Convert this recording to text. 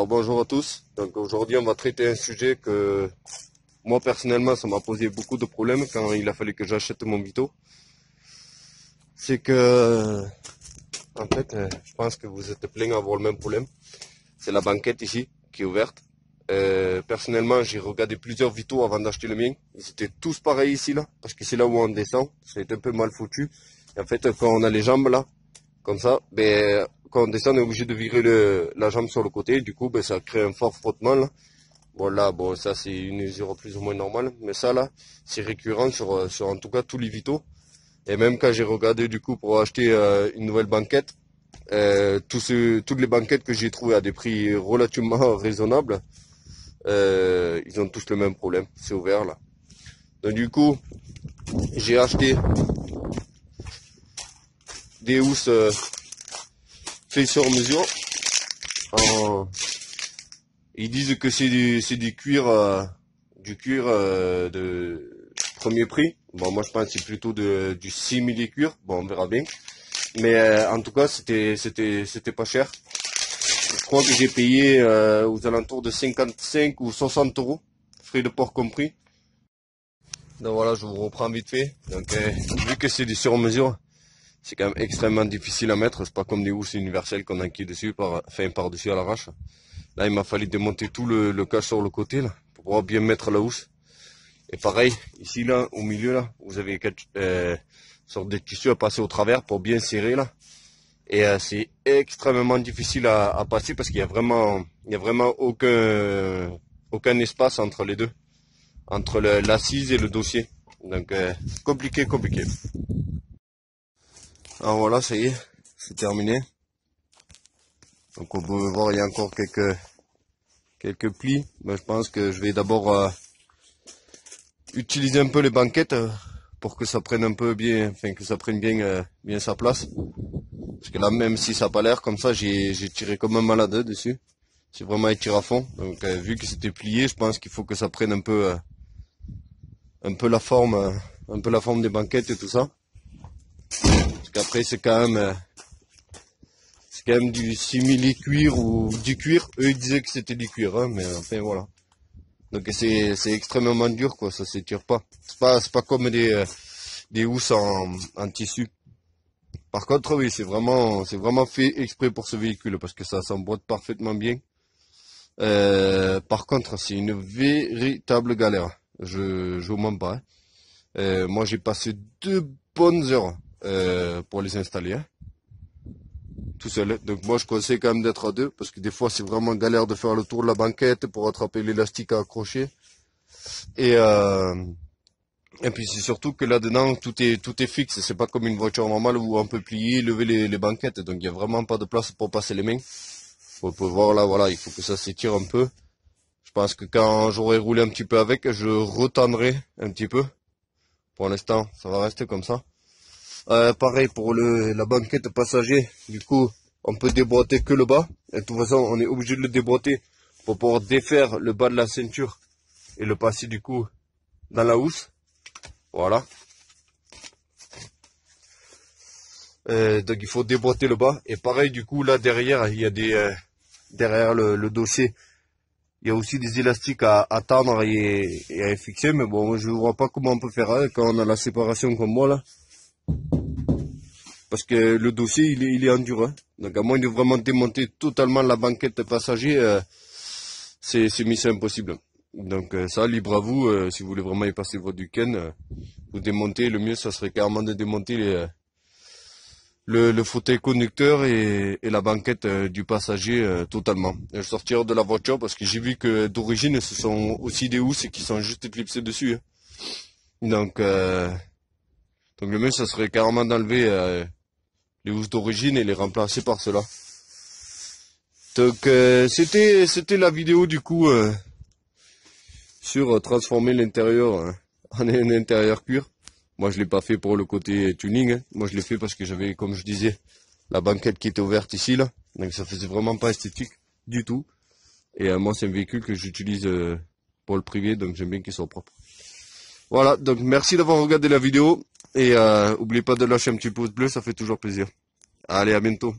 Alors bonjour à tous. Donc aujourd'hui on va traiter un sujet que moi personnellement ça m'a posé beaucoup de problèmes quand il a fallu que j'achète mon Vito. C'est que en fait je pense que vous êtes plein à avoir le même problème. C'est la banquette ici qui est ouverte. Personnellement j'ai regardé plusieurs Vito avant d'acheter le mien. Ils étaient tous pareils ici là, parce que c'est là où on descend. C'est un peu mal foutu. Et en fait quand on a les jambes là, comme ça, ben quand on descend on est obligé de virer la jambe sur le côté. Du coup ben ça crée un fort frottement là. Voilà, bon, ça c'est une usure plus ou moins normale, mais ça là, c'est récurrent sur en tout cas tous les Vito. Et même quand j'ai regardé du coup pour acheter une nouvelle banquette, toutes les banquettes que j'ai trouvées à des prix relativement raisonnables, ils ont tous le même problème, c'est ouvert là. Donc du coup, j'ai acheté des housses faites sur mesure. Ils disent que c'est du cuir, de premier prix. Bon, moi je pense que c'est plutôt du simili cuir. Bon, on verra bien. Mais en tout cas, c'était pas cher. Je crois que j'ai payé aux alentours de 55 ou 60 euros, frais de port compris. Donc voilà, je vous reprends vite fait. Donc vu que c'est du sur-mesure, c'est quand même extrêmement difficile à mettre. C'est pas comme des housses universelles qu'on enquille dessus par-dessus à l'arrache. Là, il m'a fallu démonter tout le cache sur le côté, là, pour pouvoir bien mettre la housse. Et pareil, ici, là, au milieu, là, vous avez une sorte de tissu à passer au travers pour bien serrer, là. Et c'est extrêmement difficile à passer parce qu'il y a vraiment aucun espace entre les deux. Entre l'assise et le dossier. Donc, compliqué. Alors voilà, ça y est, c'est terminé. Donc on peut voir, il y a encore quelques plis. Mais je pense que je vais d'abord utiliser un peu les banquettes pour que ça prenne un peu bien, enfin que ça prenne bien sa place. Parce que là, même si ça n'a pas l'air comme ça, j'ai tiré comme un malade dessus. C'est vraiment étiré à fond. Donc vu que c'était plié, je pense qu'il faut que ça prenne un peu la forme des banquettes et tout ça. Parce qu'après c'est quand même du simili cuir ou du cuir. Eux ils disaient que c'était du cuir, hein, mais enfin voilà. Donc c'est extrêmement dur quoi, ça s'étire pas. C'est pas comme des housses en tissu. Par contre oui, c'est vraiment fait exprès pour ce véhicule parce que ça s'emboîte parfaitement bien. Par contre c'est une véritable galère. Je vous mens pas. Moi j'ai passé 2 bonnes heures pour les installer. Hein. Tout seul. Donc moi je conseille quand même d'être à 2 parce que des fois c'est vraiment galère de faire le tour de la banquette pour attraper l'élastique à accrocher. Et puis c'est surtout que là-dedans tout est fixe. C'est pas comme une voiture normale où on peut plier, lever les banquettes. Donc il y a vraiment pas de place pour passer les mains. Vous pouvez voir là, voilà, il faut que ça s'étire un peu. Je pense que quand j'aurai roulé un petit peu avec, je retendrai un petit peu. Pour l'instant, ça va rester comme ça. Pareil pour la banquette passager, du coup on peut déboîter que le bas, et de toute façon on est obligé de le déboîter pour pouvoir défaire le bas de la ceinture et le passer du coup dans la housse, voilà. Donc il faut déboîter le bas, et pareil du coup là derrière il y a derrière le dossier, il y a aussi des élastiques à tendre et à fixer, mais bon je ne vois pas comment on peut faire hein, quand on a la séparation comme moi là. Parce que le dossier il est en dur. Hein. Donc à moins de vraiment démonter totalement la banquette passager, c'est mission impossible. Donc ça, libre à vous, si vous voulez vraiment y passer votre week-end, vous démontez, le mieux ça serait carrément de démonter le fauteuil conducteur et la banquette du passager totalement. Et sortir de la voiture parce que j'ai vu que d'origine ce sont aussi des housses qui sont juste éclipsées dessus. Hein. Donc le mieux ça serait carrément d'enlever les housses d'origine et les remplacer par cela. Donc c'était la vidéo du coup sur transformer l'intérieur en un intérieur cuir. Moi je l'ai pas fait pour le côté tuning, hein. Moi je l'ai fait parce que j'avais, comme je disais, la banquette qui était ouverte ici là. Donc ça faisait vraiment pas esthétique du tout. Et moi c'est un véhicule que j'utilise pour le privé, donc j'aime bien qu'il soit propre. Voilà, donc merci d'avoir regardé la vidéo. Et n'oubliez pas de lâcher un petit pouce bleu, ça fait toujours plaisir. Allez, à bientôt.